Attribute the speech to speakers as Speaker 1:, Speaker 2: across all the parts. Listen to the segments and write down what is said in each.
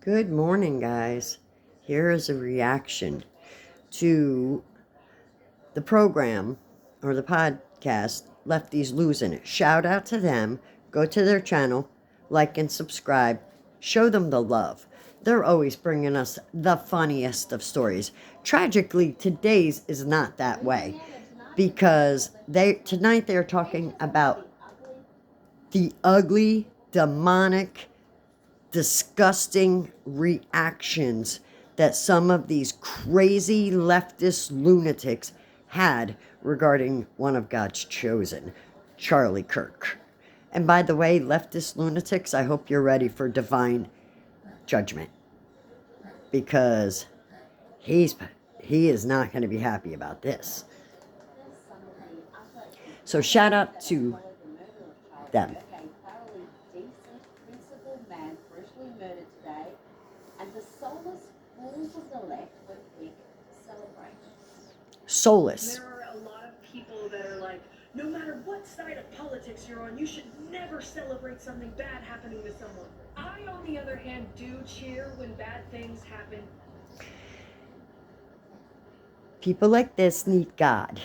Speaker 1: Good morning, guys. Here is a reaction to the program or the podcast Lefties Losing It. Shout out to them. Go to their channel, like and subscribe. Show them the love. They're always bringing us the funniest of stories. Tragically, today's is not that way because tonight they're talking about the ugly, demonic, disgusting reactions that some of these crazy leftist lunatics had regarding one of God's chosen, Charlie Kirk. And by the way, leftist lunatics, I hope you're ready for divine judgment, because he is not going to be happy about this. So shout out to them.
Speaker 2: And the soulless fools of the left with big celebrations.
Speaker 1: Soulless.
Speaker 3: There are a lot of people that are like, no matter what side of politics you're on, you should never celebrate something bad happening to someone. I, on the other hand, do cheer when bad things happen.
Speaker 1: People like this need God.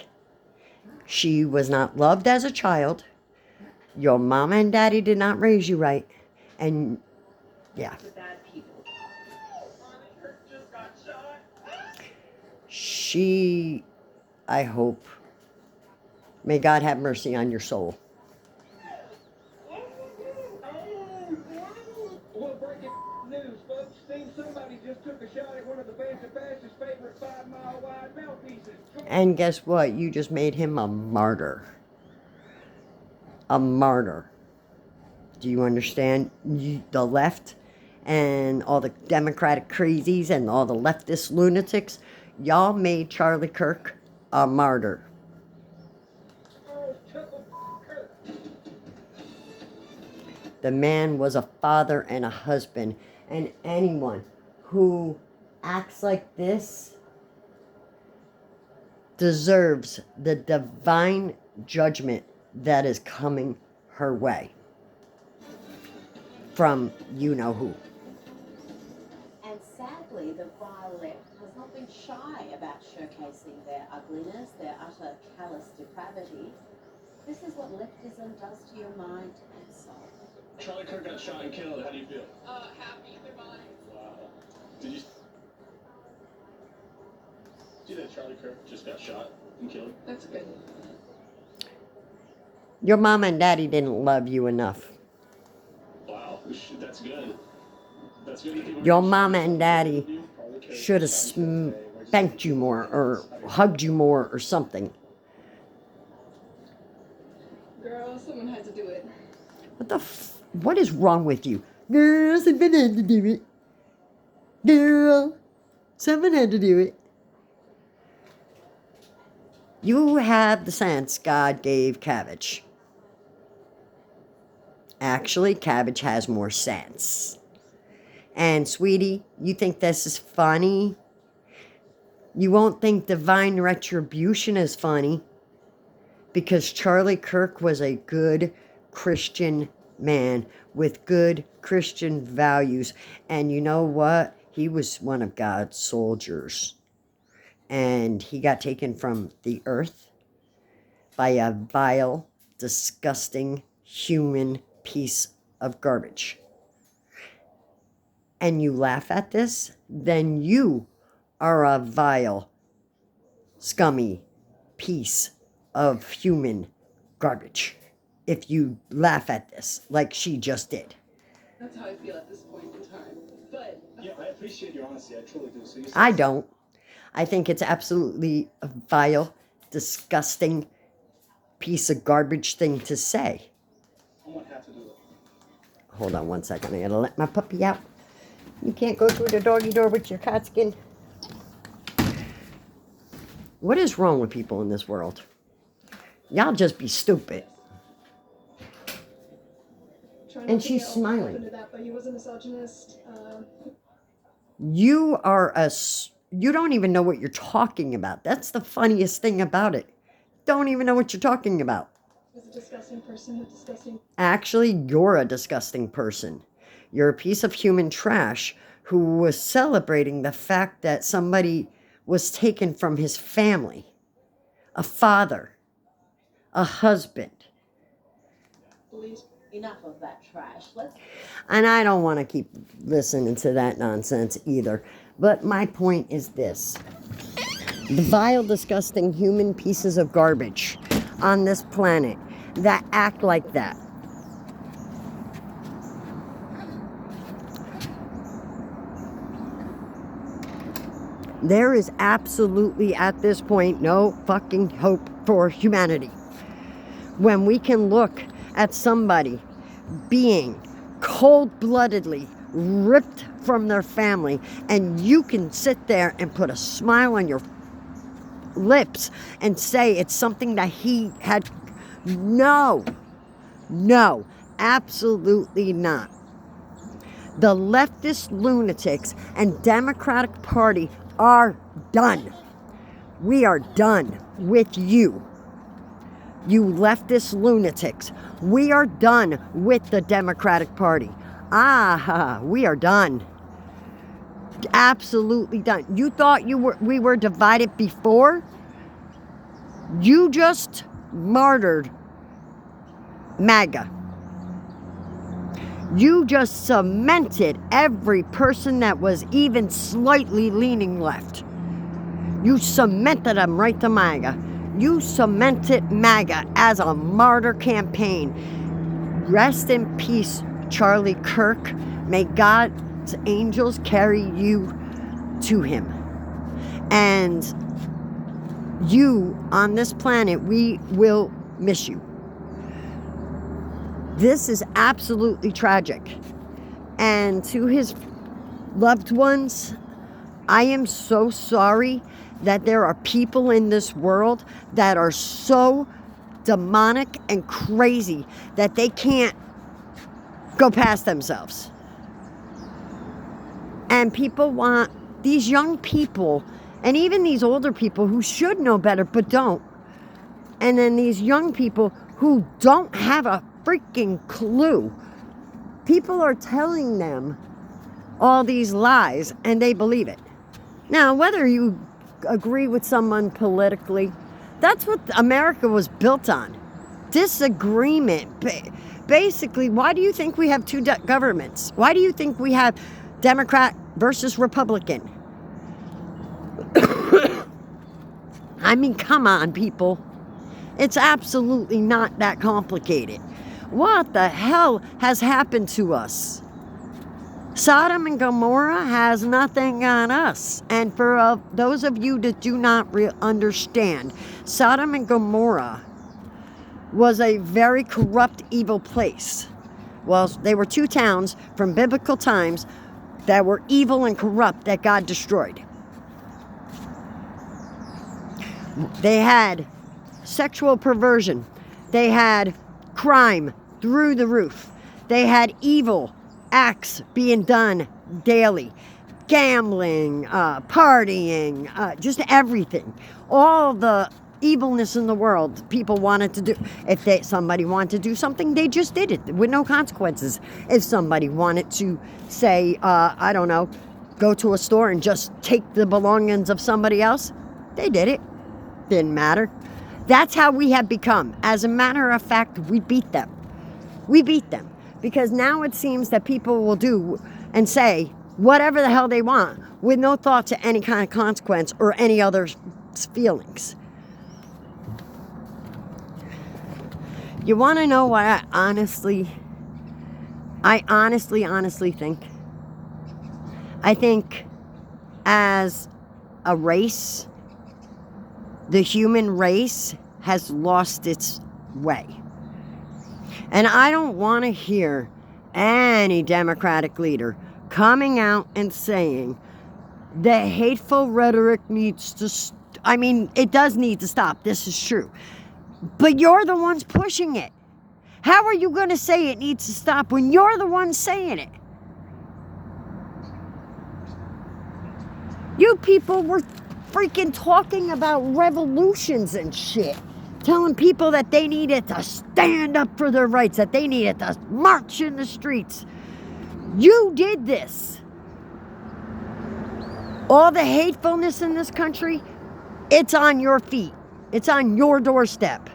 Speaker 1: She was not loved as a child. Your mama and daddy did not raise you right. And yeah. She, I hope, may God have mercy on your soul.
Speaker 4: Well, breaking news, folks. Seems somebody just took a shot at one of the fans and fastest favorite 5-mile wide mouthpieces.
Speaker 1: And guess what? You just made him a martyr. A martyr. Do you understand? The left and all the Democratic crazies and all the leftist lunatics, y'all made Charlie Kirk a martyr. The man was a father and a husband. And anyone who acts like this deserves the divine judgment that is coming her way from you-know-who.
Speaker 2: And sadly, the vile left has not been shy about showcasing their ugliness, their utter callous depravity. This is what leftism does to your mind and soul.
Speaker 5: Charlie Kirk got shot and killed. How do you feel?
Speaker 6: Happy, goodbye.
Speaker 5: Wow. Did you see that Charlie Kirk just got shot and killed?
Speaker 6: That's good.
Speaker 1: Your mama and daddy didn't love you enough.
Speaker 5: Wow, that's good. That's good.
Speaker 1: Your mama and daddy should have spanked you more or hugged you more or something.
Speaker 6: Girl, someone had to do it.
Speaker 1: What is wrong with you? Girl, someone had to do it. Girl, someone had to do it. You have the sense God gave Cabbage. Actually, Cabbage has more sense. And, sweetie, you think this is funny? You won't think divine retribution is funny, because Charlie Kirk was a good Christian man with good Christian values. And you know what? He was one of God's soldiers. And he got taken from the earth by a vile, disgusting human piece of garbage. And you laugh at this, then you are a vile, scummy piece of human garbage. If you laugh at this, like she just did.
Speaker 6: That's how I feel at this point in time. But
Speaker 5: yeah, I appreciate your honesty. I truly do. So
Speaker 1: I don't. I think it's absolutely a vile, disgusting piece of garbage thing to say.
Speaker 5: I won't have to do it.
Speaker 1: Hold on one second. I gotta let my puppy out. You can't go through the doggy door with your cat skin. What is wrong with people in this world? Y'all just be stupid. And she's smiling.
Speaker 6: that, but he was a misogynist.
Speaker 1: You don't even know what you're talking about. That's the funniest thing about it. Don't even know what you're talking about.
Speaker 6: He was a disgusting person,
Speaker 1: Actually, you're a disgusting person. You're a piece of human trash who was celebrating the fact that somebody was taken from his family, a father, a husband.
Speaker 2: Enough of that trash.
Speaker 1: And I don't want to keep listening to that nonsense either. But my point is this. The vile, disgusting human pieces of garbage on this planet that act like that. There is absolutely, at this point, no fucking hope for humanity. When we can look at somebody being cold-bloodedly ripped from their family, and you can sit there and put a smile on your lips and say it's something that he had. No, absolutely not. The leftist lunatics and Democratic Party are done. We are done with you. You leftist lunatics. We are done with the Democratic Party. We are done. Absolutely done. You thought we were divided before? You just martyred MAGA. You just cemented every person that was even slightly leaning left. You cemented them right to MAGA. You cemented MAGA as a martyr campaign. Rest in peace, Charlie Kirk. May God's angels carry you to him. And you, on this planet, we will miss you. This is absolutely tragic. And to his loved ones, I am so sorry that there are people in this world that are so demonic and crazy that they can't go past themselves. And people want these young people, and even these older people who should know better but don't, and then these young people who don't have a freaking clue. People are telling them all these lies and they believe it. Now, whether you agree with someone politically, that's what America was built on. Disagreement. Basically, why do you think we have two governments? Why do you think we have Democrat versus Republican? I mean, come on, people. It's absolutely not that complicated. What the hell has happened to us? Sodom and Gomorrah has nothing on us. And for those of you that do not understand, Sodom and Gomorrah was a very corrupt, evil place. Well, they were two towns from biblical times that were evil and corrupt that God destroyed. They had sexual perversion. They had crime through the roof. They had evil acts being done daily. Gambling, partying, just everything. All the evilness in the world people wanted to do. If somebody wanted to do something, they just did it with no consequences. If somebody wanted to say, I don't know, go to a store and just take the belongings of somebody else, they did it. Didn't matter. That's how we have become. As a matter of fact, we beat them. We beat them. Because now it seems that people will do and say whatever the hell they want with no thought to any kind of consequence or any other feelings. You want to know what I honestly think? I think as a race, the human race has lost its way. And I don't want to hear any Democratic leader coming out and saying the hateful rhetoric needs to it does need to stop. This is true. But you're the ones pushing it. How are you going to say it needs to stop when you're the ones saying it? You people were freaking talking about revolutions and shit. Telling people that they needed to stand up for their rights, that they needed to march in the streets. You did this. All the hatefulness in this country, it's on your feet. It's on your doorstep.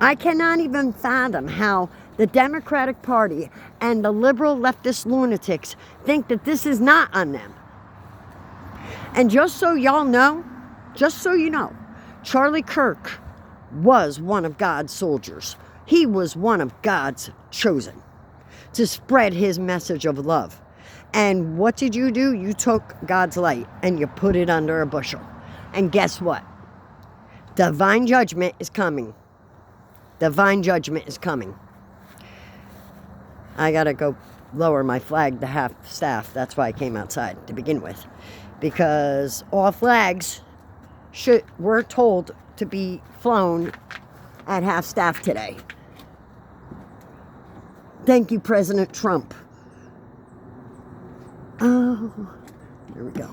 Speaker 1: I cannot even fathom how the Democratic Party and the liberal leftist lunatics think that this is not on them. And just so y'all know, just so you know, Charlie Kirk was one of God's soldiers. He was one of God's chosen to spread his message of love. And what did you do? You took God's light and you put it under a bushel. And guess what? Divine judgment is coming. Divine judgment is coming. I gotta go lower my flag to half staff. That's why I came outside to begin with. Because all flags were told to be flown at half staff today. Thank you, President Trump. Oh, there we go.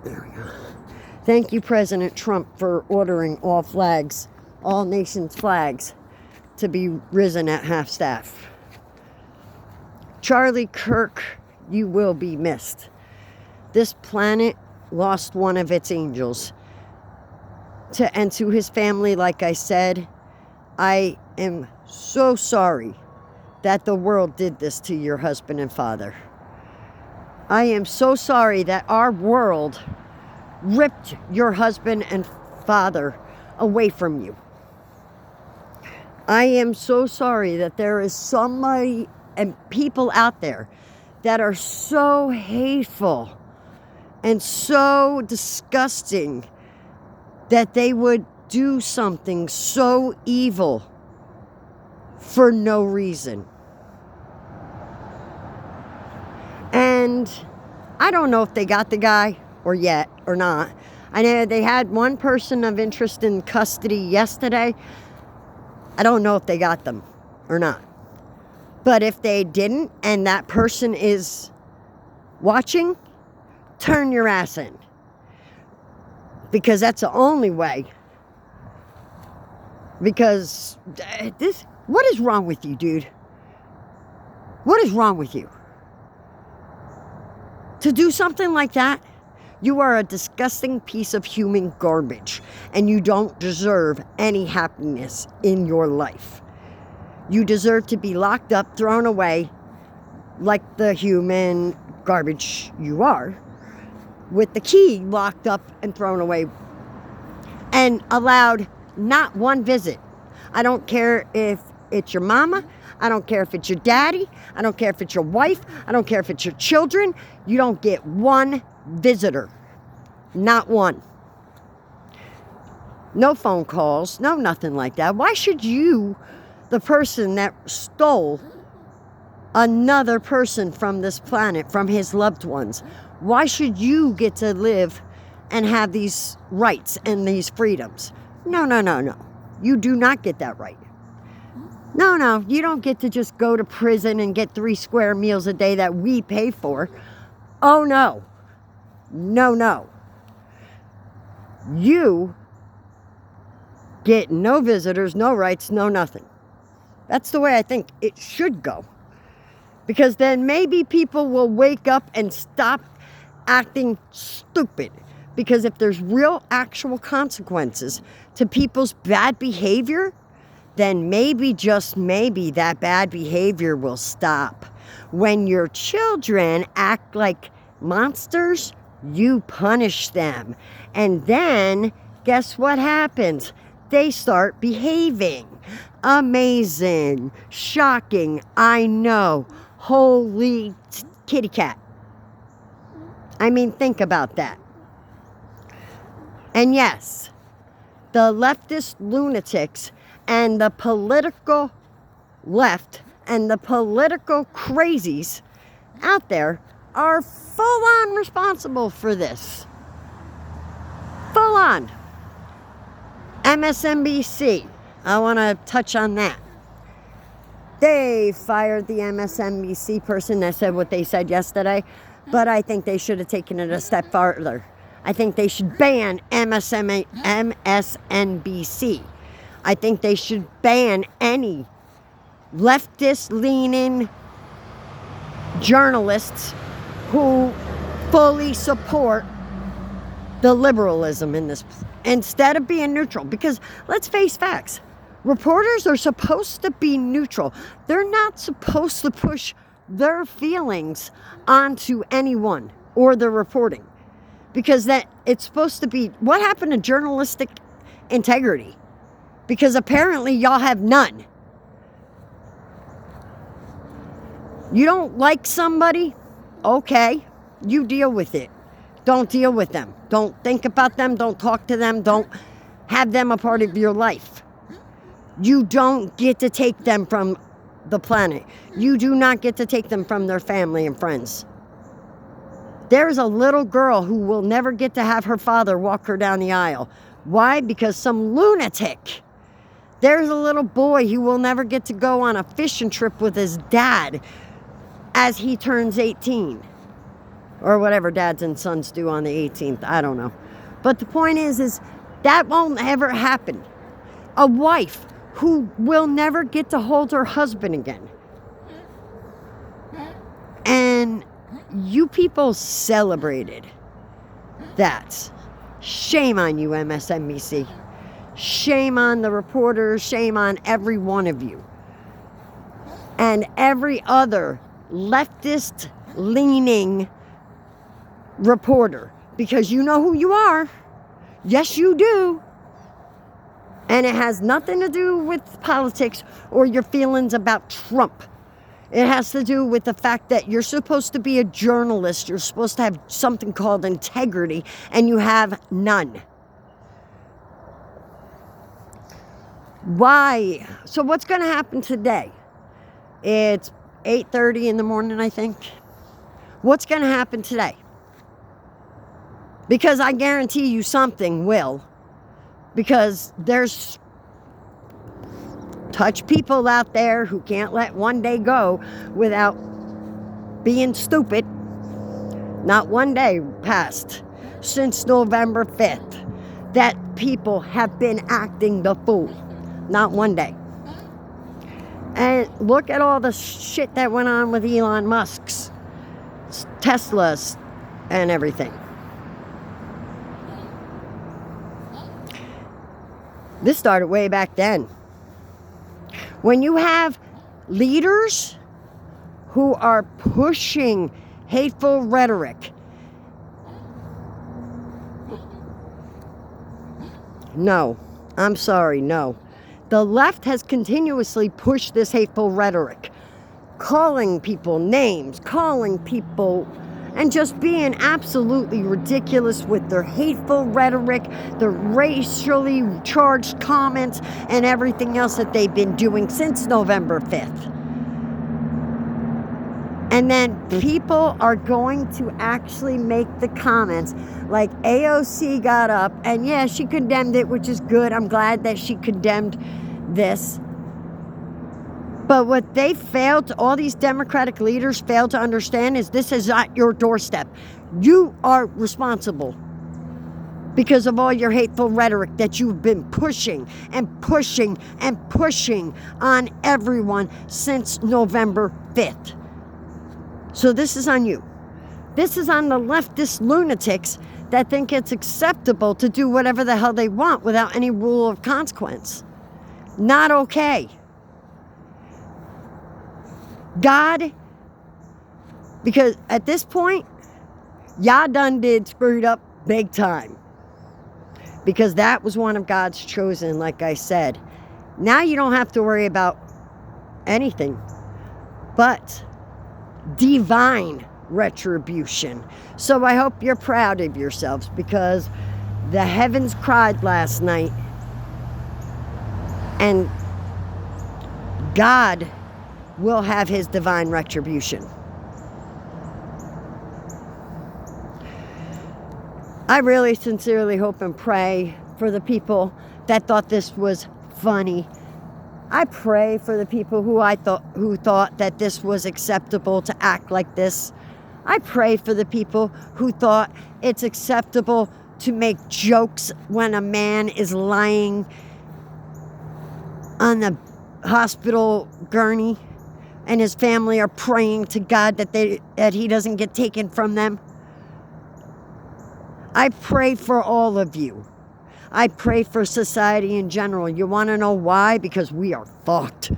Speaker 1: There we go. Thank you, President Trump, for ordering all flags, all nations' flags, to be risen at half staff. Charlie Kirk, you will be missed. This planet lost one of its angels. And to his family, like I said, I am so sorry that the world did this to your husband and father. I am so sorry that our world ripped your husband and father away from you. I am so sorry that there is somebody and people out there that are so hateful and so disgusting that they would do something so evil for no reason. And I don't know if they got the guy or yet or not. I know they had one person of interest in custody yesterday. I don't know if they got them or not. But if they didn't and that person is watching, turn your ass in. Because that's the only way. Because what is wrong with you, dude? What is wrong with you? To do something like that, you are a disgusting piece of human garbage, and you don't deserve any happiness in your life. You deserve to be locked up, thrown away, like the human garbage you are, with the key locked up and thrown away, and allowed not one visit. I don't care if it's your mama. I don't care if it's your daddy. I don't care if it's your wife. I don't care if it's your children. You don't get one visitor. Not one. No phone calls. No nothing like that. Why should you, the person that stole another person from this planet, from his loved ones, why should you get to live and have these rights and these freedoms? No, no, no, no. You do not get that right. No, no, you don't get to just go to prison and get 3 square meals a day that we pay for. Oh, no. No, no. You get no visitors, no rights, no nothing. That's the way I think it should go. Because then maybe people will wake up and stop acting stupid. Because if there's real actual consequences to people's bad behavior, then maybe, just maybe, that bad behavior will stop. When your children act like monsters, you punish them. And then, guess what happens? They start behaving. Amazing. Shocking. I know. Holy kitty cat. I mean, think about that. And yes, the leftist lunatics and the political left and the political crazies out there are full on responsible for this. Full on. MSNBC, I want to touch on that. They fired the MSNBC person that said what they said yesterday, but I think they should have taken it a step farther. I think they should ban MSNBC. I think they should ban any leftist-leaning journalists who fully support the liberalism in this, instead of being neutral. Because let's face facts, reporters are supposed to be neutral. They're not supposed to push their feelings onto anyone or the reporting, because that it's supposed to be, what happened to journalistic integrity? Because apparently y'all have none. You don't like somebody? Okay, you deal with it. Don't deal with them. Don't think about them. Don't talk to them. Don't have them a part of your life. You don't get to take them from the planet. You do not get to take them from their family and friends. There's a little girl who will never get to have her father walk her down the aisle. Why? Because some lunatic. There's a little boy who will never get to go on a fishing trip with his dad as he turns 18. Or whatever dads and sons do on the 18th. I don't know. But the point is that won't ever happen. A wife who will never get to hold her husband again. And you people celebrated that. Shame on you, MSNBC. Shame on the reporters. Shame on every one of you. And every other leftist-leaning reporter. Because you know who you are. Yes, you do. And it has nothing to do with politics or your feelings about Trump. It has to do with the fact that you're supposed to be a journalist. You're supposed to have something called integrity, and you have none. Why? So what's going to happen today? It's 8:30 in the morning, I think. What's going to happen today? Because I guarantee you something will. Because there's touch people out there who can't let one day go without being stupid. Not one day passed since November 5th that people have been acting the fool. Not one day. And look at all the shit that went on with Elon Musk's Teslas and everything. This started way back then. When you have leaders who are pushing hateful rhetoric, no, I'm sorry, no. The left has continuously pushed this hateful rhetoric, calling people names, calling people, and just being absolutely ridiculous with their hateful rhetoric, the racially charged comments, and everything else that they've been doing since November 5th. And then people are going to actually make the comments, like AOC got up, and yeah, she condemned it, which is good. I'm glad that she condemned this. But what they failed, all these Democratic leaders failed to understand, is this is at your doorstep. You are responsible because of all your hateful rhetoric that you've been pushing and pushing and pushing on everyone since November 5th. So this is on you. This is on the leftist lunatics that think it's acceptable to do whatever the hell they want without any rule of consequence. Not okay. God, because at this point, y'all done did screwed up big time. Because that was one of God's chosen, like I said. Now you don't have to worry about anything but divine retribution. So I hope you're proud of yourselves, because the heavens cried last night, and God will have his divine retribution. I really sincerely hope and pray for the people that thought this was funny. I pray for the people who thought that this was acceptable to act like this. I pray for the people who thought it's acceptable to make jokes when a man is lying on the hospital gurney and his family are praying to God that he doesn't get taken from them. I pray for all of you. I pray for society in general. You want to know why? Because we are fucked.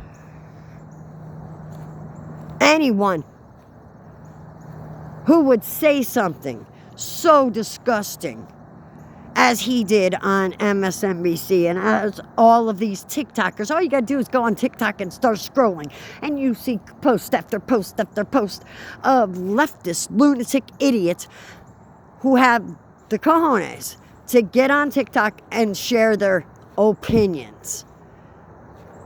Speaker 1: Anyone who would say something so disgusting as he did on MSNBC and as all of these TikTokers, all you gotta do is go on TikTok and start scrolling, and you see post after post after post of leftist lunatic idiots who have the cojones to get on TikTok and share their opinions.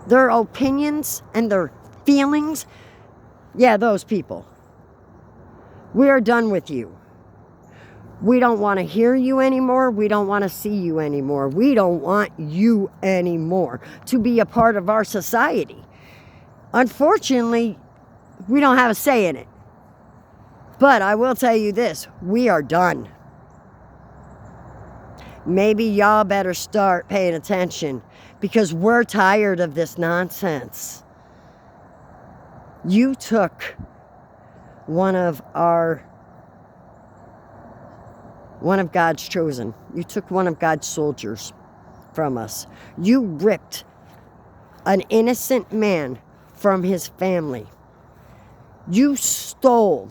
Speaker 1: Their opinions and their feelings. Yeah, those people. We are done with you. We don't want to hear you anymore. We don't want to see you anymore. We don't want you anymore to be a part of our society. Unfortunately, we don't have a say in it. But I will tell you this, we are done. Maybe y'all better start paying attention because we're tired of this nonsense. You took one of God's chosen. You took one of God's soldiers from us. You ripped an innocent man from his family. You stole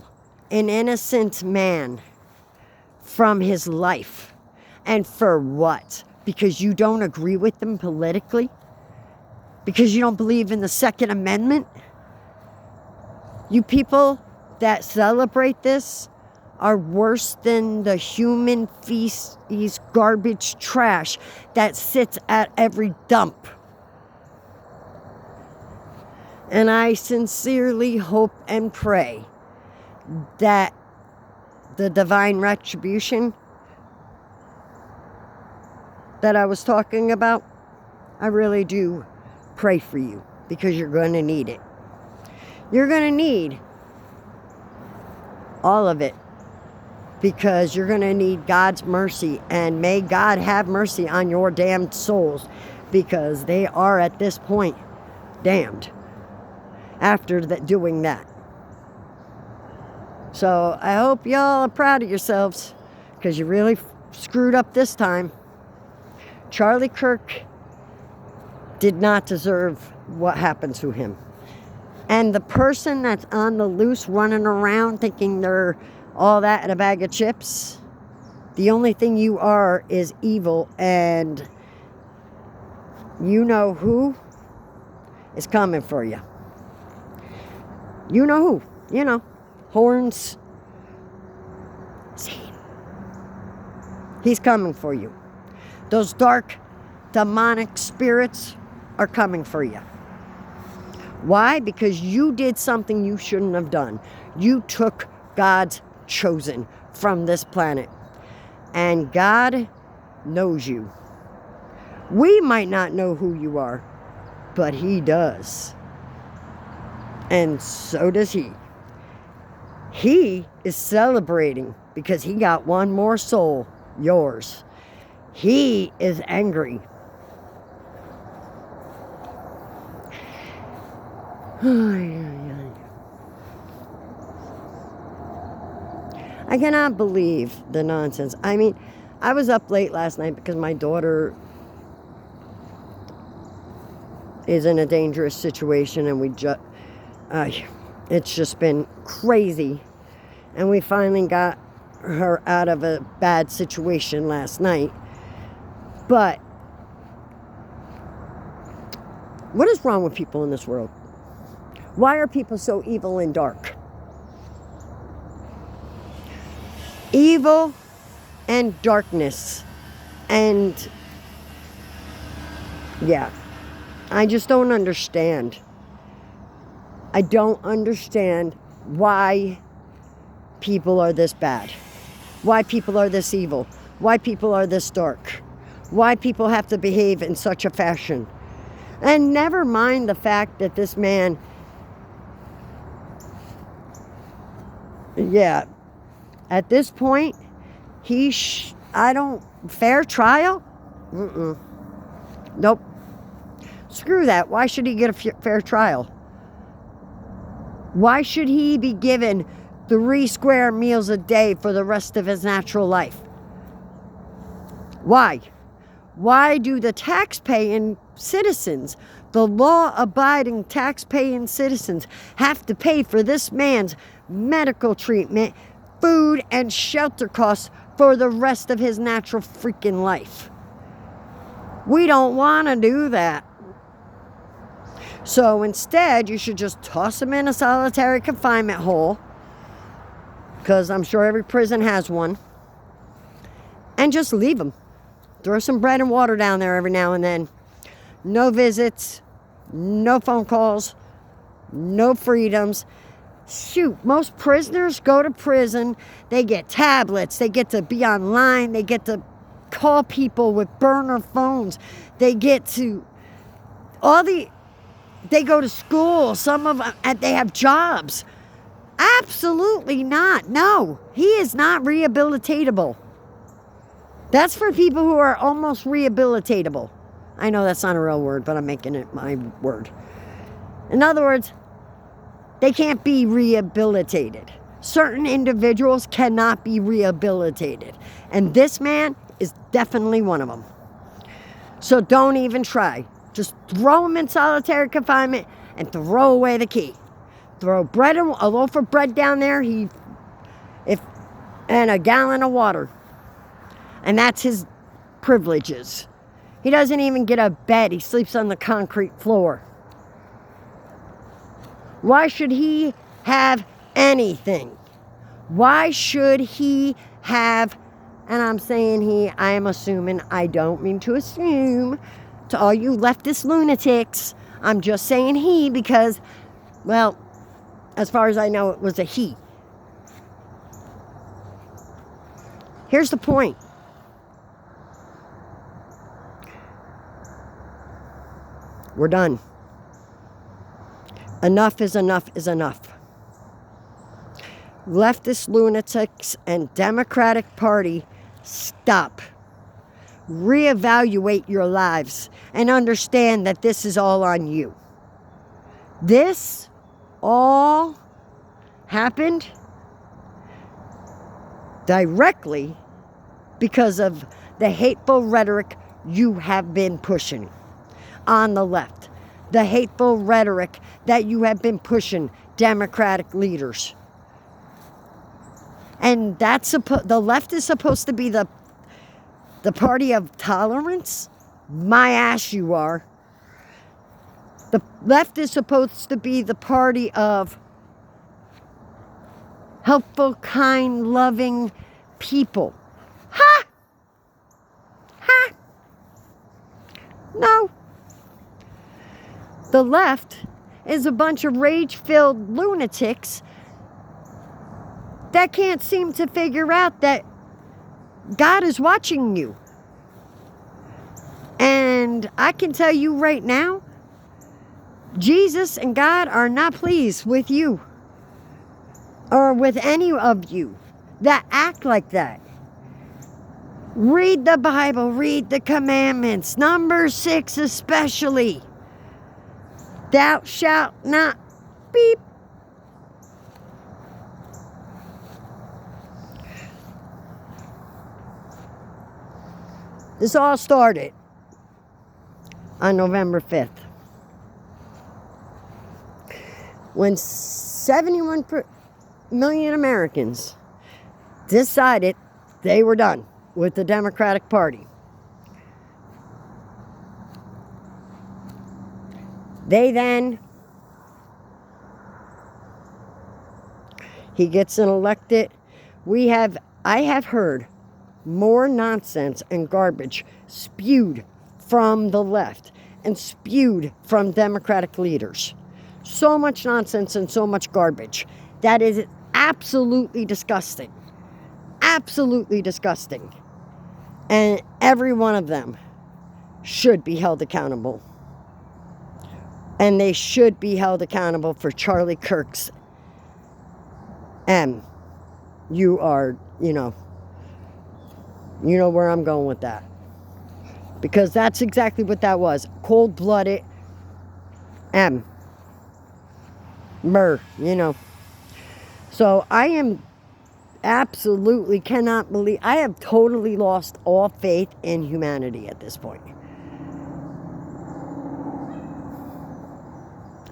Speaker 1: an innocent man from his life. And for what? Because you don't agree with them politically? Because you don't believe in the Second Amendment? You people that celebrate this are worse than the human feces, garbage trash that sits at every dump. And I sincerely hope and pray that the divine retribution that I was talking about, I really do pray for you because you're going to need it. You're going to need all of it because you're going to need God's mercy, and may God have mercy on your damned souls because they are at this point damned after doing that. So I hope y'all are proud of yourselves because you really screwed up this time. Charlie Kirk did not deserve what happened to him. And the person that's on the loose running around thinking they're all that in a bag of chips, the only thing you are is evil, and you know who is coming for you. You know who. You know. Horns. Satan. He's coming for you. Those dark, demonic spirits are coming for you. Why? Because you did something you shouldn't have done. You took God's chosen from this planet. And God knows you. We might not know who you are, but He does. And so does He. He is celebrating because He got one more soul, yours. He is angry. I cannot believe the nonsense. I mean, I was up late last night because my daughter is in a dangerous situation, and it's just been crazy. And we finally got her out of a bad situation last night. But what is wrong with people in this world? Why are people so evil and dark? Evil and darkness. And yeah, I just don't understand. I don't understand why people are this bad. Why people are this evil. Why people are this dark. Why people have to behave in such a fashion. And never mind the fact that this man, yeah, at this point, fair trial? Nope. Screw that. Why should he get a fair trial? Why should he be given 3 square meals a day for the rest of his natural life? Why? Why do the tax-paying citizens, the law-abiding tax-paying citizens, have to pay for this man's medical treatment, food, and shelter costs for the rest of his natural freaking life? We don't want to do that. So instead, you should just toss him in a solitary confinement hole, because I'm sure every prison has one, and just leave him. Throw some bread and water down there every now and then. No visits, no phone calls, no freedoms. Shoot, most prisoners go to prison, they get tablets, they get to be online, they get to call people with burner phones, they get to they go to school, some of them, they have jobs. Absolutely not. No, he is not rehabilitatable. That's for people who are almost rehabilitatable. I know that's not a real word, but I'm making it my word. In other words, they can't be rehabilitated. Certain individuals cannot be rehabilitated. And this man is definitely one of them. So don't even try. Just throw him in solitary confinement and throw away the key. Throw a loaf of bread down there, and a gallon of water. And that's his privileges. He doesn't even get a bed. He sleeps on the concrete floor. Why should he have anything? Why should he have, and I'm saying I am assuming, I don't mean to assume, to all you leftist lunatics, I'm just saying he because, well, as far as I know, it was a he. Here's the point. We're done. Enough is enough is enough. Leftist lunatics and Democratic Party, stop. Reevaluate your lives and understand that this is all on you. This all happened directly because of the hateful rhetoric you have been pushing on the left. The hateful rhetoric that you have been pushing, Democratic leaders. And the left is supposed to be the party of tolerance? My ass you are. The left is supposed to be the party of helpful, kind, loving people. Ha! Ha! No. The left is a bunch of rage-filled lunatics that can't seem to figure out that God is watching you. And I can tell you right now, Jesus and God are not pleased with you or with any of you that act like that. Read the Bible, read the commandments, number 6 especially. Thou shalt not beep. This all started on November 5th. When 71 million Americans decided they were done with the Democratic Party. He gets elected. I have heard more nonsense and garbage spewed from the left and spewed from Democratic leaders. So much nonsense and so much garbage. That is absolutely disgusting. Absolutely disgusting. And every one of them should be held accountable. And they should be held accountable for Charlie Kirk's You know where I'm going with that. Because that's exactly what that was. Cold-blooded Brr, you know. So I am absolutely cannot believe, I have totally lost all faith in humanity at this point.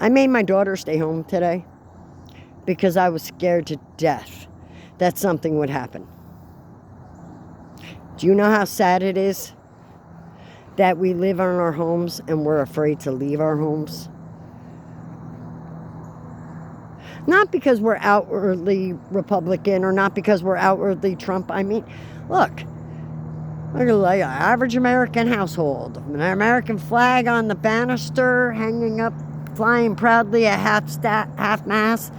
Speaker 1: I made my daughter stay home today because I was scared to death that something would happen. Do you know how sad it is that we live in our homes and we're afraid to leave our homes? Not because we're outwardly Republican or not because we're outwardly Trump. I mean, look at like an average American household. An American flag on the banister, hanging up, flying proudly at half mast.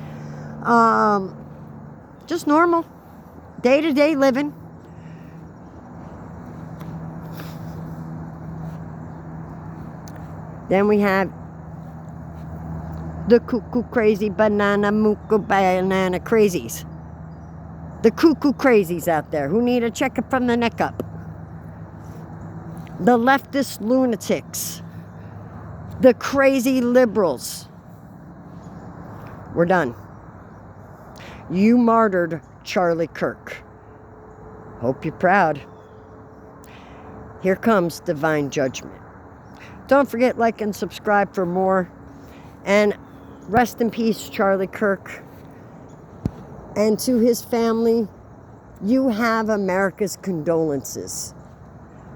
Speaker 1: Just normal, day-to-day living. Then we have the cuckoo crazy banana crazies. The cuckoo crazies out there who need a checkup from the neck up. The leftist lunatics. The crazy liberals. We're done. You martyred Charlie Kirk. Hope you're proud. Here comes divine judgment. Don't forget, like and subscribe for more. And rest in peace, Charlie Kirk. And to his family, you have America's condolences.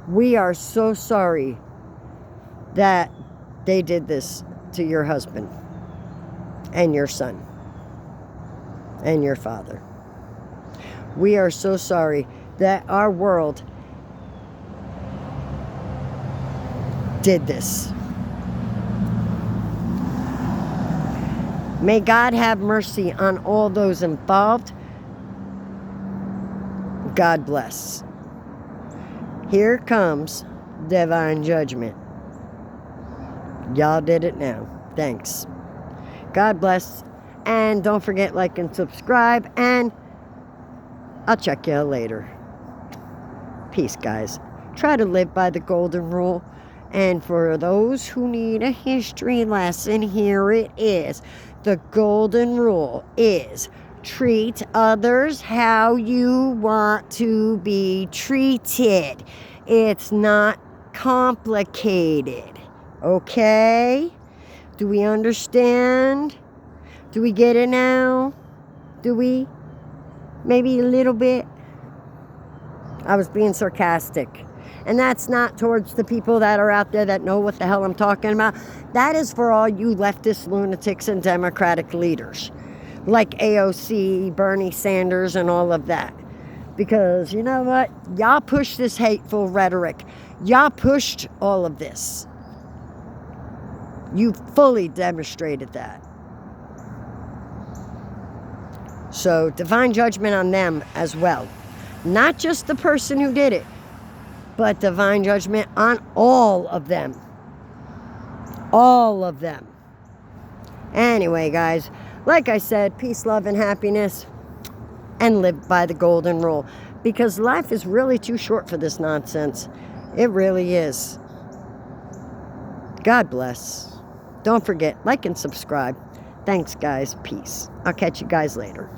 Speaker 1: We are so sorry that they did this to your husband and your son and your father. We are so sorry that our world did this. May God have mercy on all those involved. God bless. Here comes divine judgment. Y'all did it now. Thanks. God bless. And don't forget, like and subscribe. And I'll check you later. Peace, guys. Try to live by the golden rule. And for those who need a history lesson, here it is. The golden rule is treat others how you want to be treated. It's not complicated. Okay? Do we understand? Do we get it now? Do we? Maybe a little bit? I was being sarcastic. And that's not towards the people that are out there that know what the hell I'm talking about. That is for all you leftist lunatics and Democratic leaders. Like AOC, Bernie Sanders, and all of that. Because you know what? Y'all pushed this hateful rhetoric. Y'all pushed all of this. You fully demonstrated that. So, divine judgment on them as well. Not just the person who did it, but divine judgment on all of them. All of them. Anyway, guys, like I said, peace, love, and happiness. And live by the golden rule. Because life is really too short for this nonsense. It really is. God bless. Don't forget, like and subscribe. Thanks, guys. Peace. I'll catch you guys later.